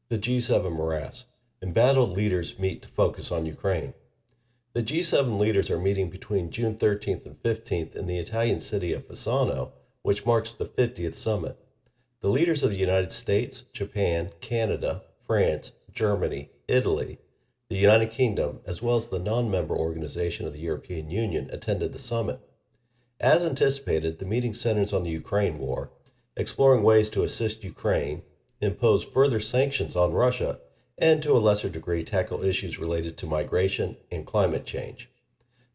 The G7 Morass. Embattled leaders meet to focus on Ukraine. The G7 leaders are meeting between June 13th and 15th in the Italian city of Fasano, which marks the 50th summit. The leaders of the United States, Japan, Canada, France, Germany, Italy, the United Kingdom, as well as the non-member organization of the European Union attended the summit. As anticipated, the meeting centers on the Ukraine war, exploring ways to assist Ukraine, impose further sanctions on Russia, and to a lesser degree tackle issues related to migration and climate change.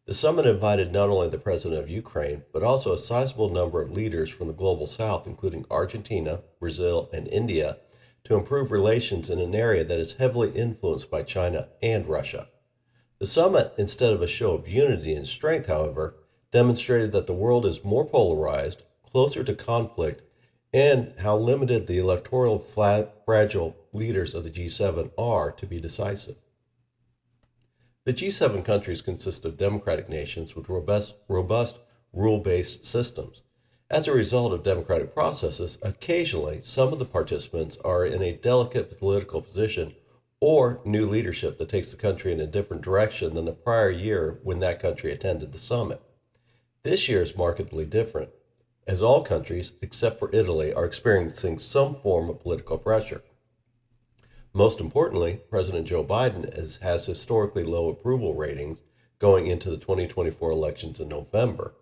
The summit invited not only the president of Ukraine, but also a sizable number of leaders from the global south, including Argentina, Brazil, and India, to improve relations in an area that is heavily influenced by China and Russia. The summit, instead of a show of unity and strength, however, demonstrated that the world is more polarized, closer to conflict, and how limited the electoral fragile leaders of the G7 are to be decisive. The G7 countries consist of democratic nations with robust rule-based systems. As a result of democratic processes, occasionally some of the participants are in a delicate political position or new leadership that takes the country in a different direction than the prior year when that country attended the summit. This year is markedly different, as all countries, except for Italy, are experiencing some form of political pressure. Most importantly, President Joe Biden has historically low approval ratings going into the 2024 elections in November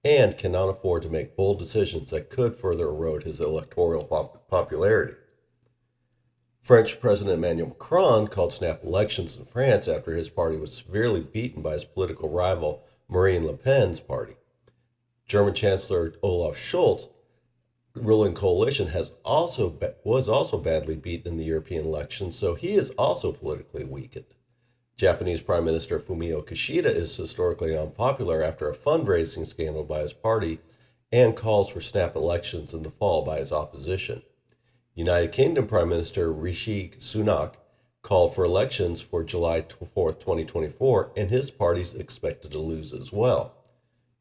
and cannot afford to make bold decisions that could further erode his electoral popularity. French President Emmanuel Macron called snap elections in France after his party was severely beaten by his political rival Marine Le Pen's party. German Chancellor Olaf Scholz, ruling coalition, was also badly beaten in the European elections, so he is also politically weakened. Japanese Prime Minister Fumio Kishida is historically unpopular after a fundraising scandal by his party and calls for snap elections in the fall by his opposition. United Kingdom Prime Minister Rishi Sunak called for elections for July 4th, 2024, and his party is expected to lose as well.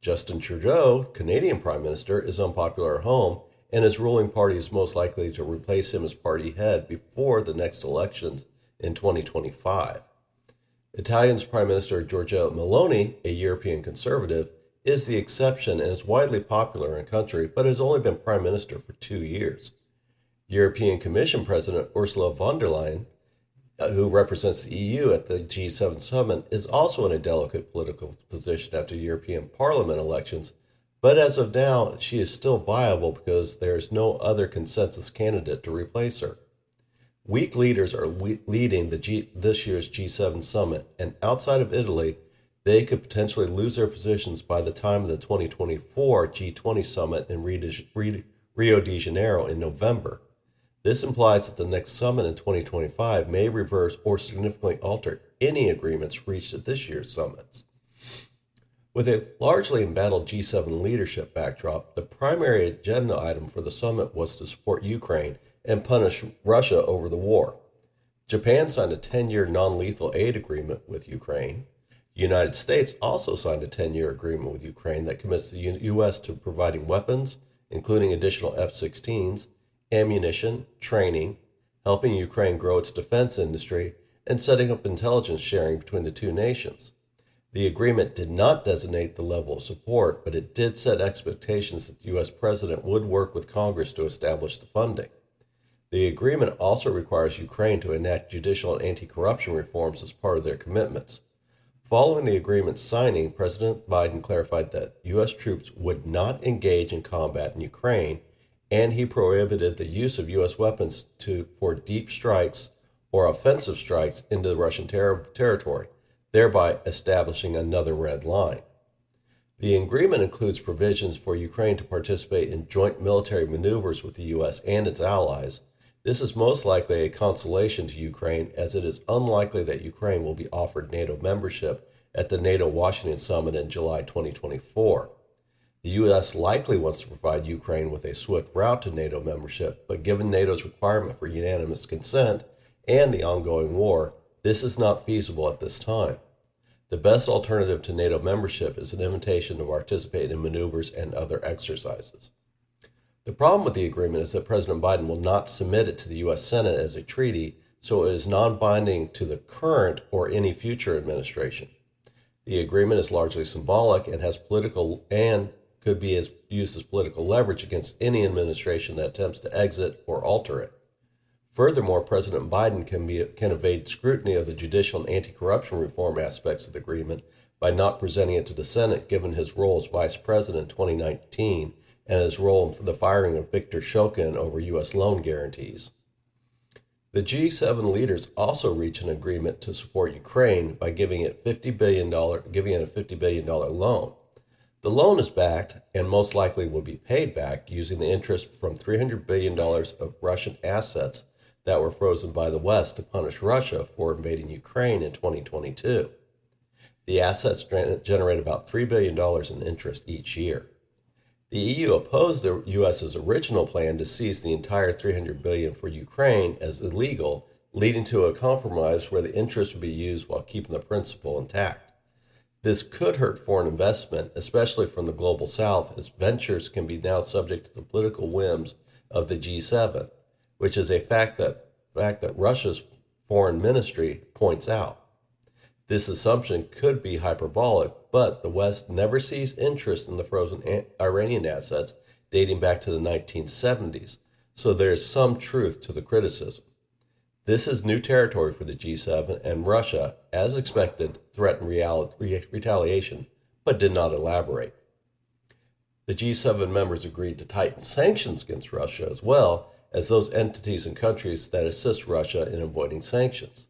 Justin Trudeau, Canadian Prime Minister, is unpopular at home, and his ruling party is most likely to replace him as party head before the next elections in 2025. Italian's Prime Minister Giorgia Meloni, a European conservative, is the exception and is widely popular in the country, but has only been Prime Minister for 2 years. European Commission President Ursula von der Leyen, who represents the EU at the G7 summit, is also in a delicate political position after European Parliament elections, but as of now, she is still viable because there is no other consensus candidate to replace her. Weak leaders are leading this year's G7 summit, and outside of Italy, they could potentially lose their positions by the time of the 2024 G20 summit in Rio de Janeiro in November. This implies that the next summit in 2025 may reverse or significantly alter any agreements reached at this year's summits. With a largely embattled G7 leadership backdrop, the primary agenda item for the summit was to support Ukraine and punish Russia over the war. Japan signed a 10-year non-lethal aid agreement with Ukraine. The United States also signed a 10-year agreement with Ukraine that commits the U.S. to providing weapons, including additional F-16s, ammunition, training, helping Ukraine grow its defense industry, and setting up intelligence sharing between the two nations. The agreement did not designate the level of support, but it did set expectations that the U.S. President would work with Congress to establish the funding. The agreement also requires Ukraine to enact judicial and anti-corruption reforms as part of their commitments. Following the agreement's signing, President Biden clarified that U.S. troops would not engage in combat in Ukraine, and he prohibited the use of U.S. weapons for deep strikes or offensive strikes into the Russian territory, thereby establishing another red line. The agreement includes provisions for Ukraine to participate in joint military maneuvers with the U.S. and its allies. This is most likely a consolation to Ukraine, as it is unlikely that Ukraine will be offered NATO membership at the NATO Washington Summit in July 2024. The U.S. likely wants to provide Ukraine with a swift route to NATO membership, but given NATO's requirement for unanimous consent and the ongoing war, this is not feasible at this time. The best alternative to NATO membership is an invitation to participate in maneuvers and other exercises. The problem with the agreement is that President Biden will not submit it to the U.S. Senate as a treaty, so it is non-binding to the current or any future administration. The agreement is largely symbolic and has political and could be used as political leverage against any administration that attempts to exit or alter it. Furthermore, President Biden can evade scrutiny of the judicial and anti-corruption reform aspects of the agreement by not presenting it to the Senate, given his role as vice president in 2019 and his role in the firing of Viktor Shokin over U.S. loan guarantees. The G7 leaders also reached an agreement to support Ukraine by giving it a $50 billion loan. The loan is backed and most likely will be paid back using the interest from $300 billion of Russian assets that were frozen by the West to punish Russia for invading Ukraine in 2022. The assets generate about $3 billion in interest each year. The EU opposed the U.S.'s original plan to seize the entire $300 billion for Ukraine as illegal, leading to a compromise where the interest would be used while keeping the principal intact. This could hurt foreign investment, especially from the global south, as ventures can be now subject to the political whims of the G7, which is a fact that Russia's foreign ministry points out. This assumption could be hyperbolic, but the West never sees interest in the frozen Iranian assets dating back to the 1970s, so there is some truth to the criticism. This is new territory for the G7, and Russia, as expected, threatened retaliation, but did not elaborate. The G7 members agreed to tighten sanctions against Russia as well as those entities and countries that assist Russia in avoiding sanctions.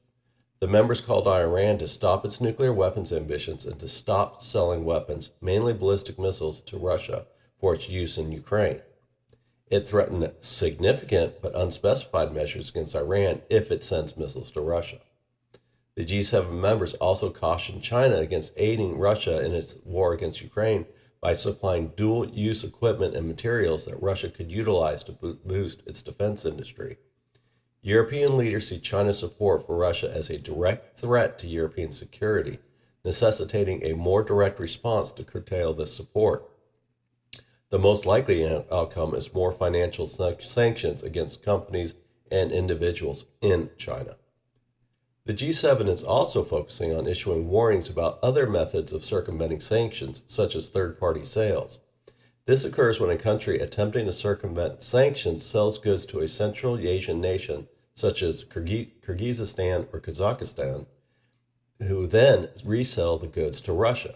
The members called on Iran to stop its nuclear weapons ambitions and to stop selling weapons, mainly ballistic missiles, to Russia for its use in Ukraine. It threatened significant but unspecified measures against Iran if it sends missiles to Russia. The G7 members also cautioned China against aiding Russia in its war against Ukraine by supplying dual-use equipment and materials that Russia could utilize to boost its defense industry. European leaders see China's support for Russia as a direct threat to European security, necessitating a more direct response to curtail this support. The most likely outcome is more financial sanctions against companies and individuals in China. The G7 is also focusing on issuing warnings about other methods of circumventing sanctions, such as third-party sales. This occurs when a country attempting to circumvent sanctions sells goods to a Central Asian nation, such as Kyrgyzstan or Kazakhstan, who then resell the goods to Russia.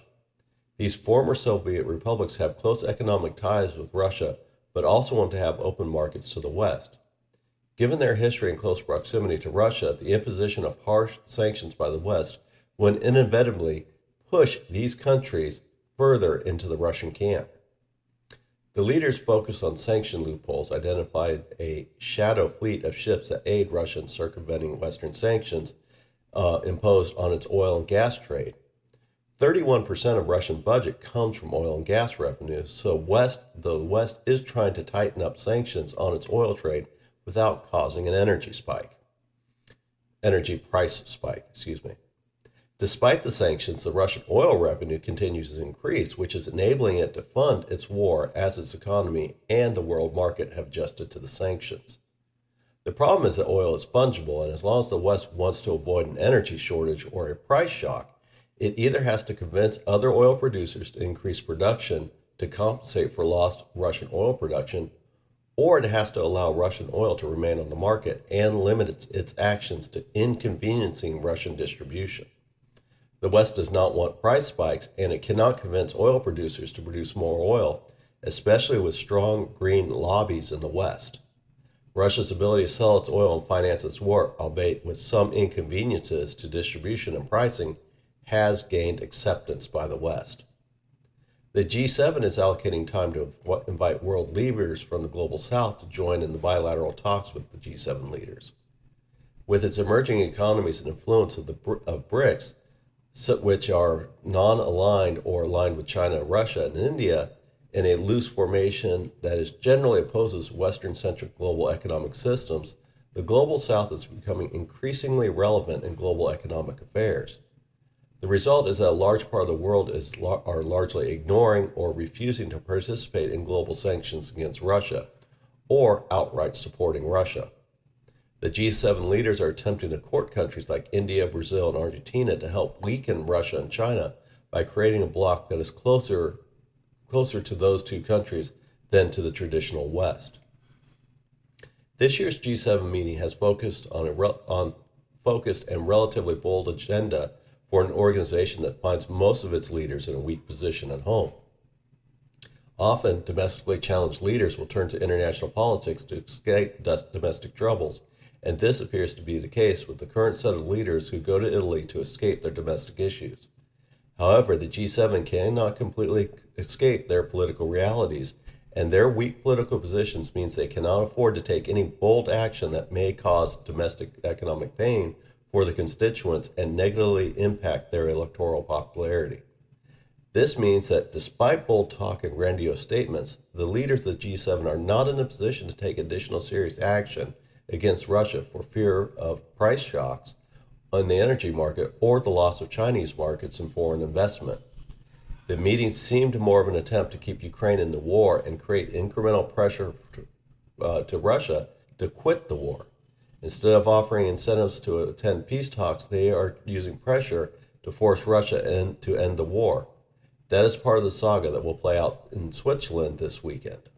These former Soviet republics have close economic ties with Russia, but also want to have open markets to the West. Given their history and close proximity to Russia, the imposition of harsh sanctions by the West would inevitably push these countries further into the Russian camp. The leaders focused on sanction loopholes, identified a shadow fleet of ships that aid Russia in circumventing Western sanctions imposed on its oil and gas trade. 31% of Russian budget comes from oil and gas revenues, so the West is trying to tighten up sanctions on its oil trade without causing an energy price spike. Despite the sanctions, the Russian oil revenue continues to increase, which is enabling it to fund its war as its economy and the world market have adjusted to the sanctions. The problem is that oil is fungible, and as long as the West wants to avoid an energy shortage or a price shock, it either has to convince other oil producers to increase production to compensate for lost Russian oil production, or it has to allow Russian oil to remain on the market and limit its actions to inconveniencing Russian distribution. The West does not want price spikes, and it cannot convince oil producers to produce more oil, especially with strong green lobbies in the West. Russia's ability to sell its oil and finance its war, albeit with some inconveniences to distribution and pricing, has gained acceptance by the West. The G7 is allocating time to invite world leaders from the global south to join in the bilateral talks with the G7 leaders. With its emerging economies and influence of BRICS, which are non-aligned or aligned with China, Russia, and India, in a loose formation that is generally opposes Western-centric global economic systems, the global south is becoming increasingly relevant in global economic affairs. The result is that a large part of the world are largely ignoring or refusing to participate in global sanctions against Russia, or outright supporting Russia. The G7 leaders are attempting to court countries like India, Brazil, and Argentina to help weaken Russia and China by creating a bloc that is closer to those two countries than to the traditional West. This year's G7 meeting has focused on focused and relatively bold agenda for an organization that finds most of its leaders in a weak position at home. Often, domestically challenged leaders will turn to international politics to escape domestic troubles, and this appears to be the case with the current set of leaders who go to Italy to escape their domestic issues. However, the G7 cannot completely escape their political realities, and their weak political positions means they cannot afford to take any bold action that may cause domestic economic pain for the constituents and negatively impact their electoral popularity. This means that despite bold talk and grandiose statements, the leaders of the G7 are not in a position to take additional serious action against Russia for fear of price shocks on the energy market or the loss of Chinese markets and foreign investment. The meeting seemed more of an attempt to keep Ukraine in the war and create incremental pressure to Russia to quit the war. Instead of offering incentives to attend peace talks, they are using pressure to force Russia to end the war. That is part of the saga that will play out in Switzerland this weekend.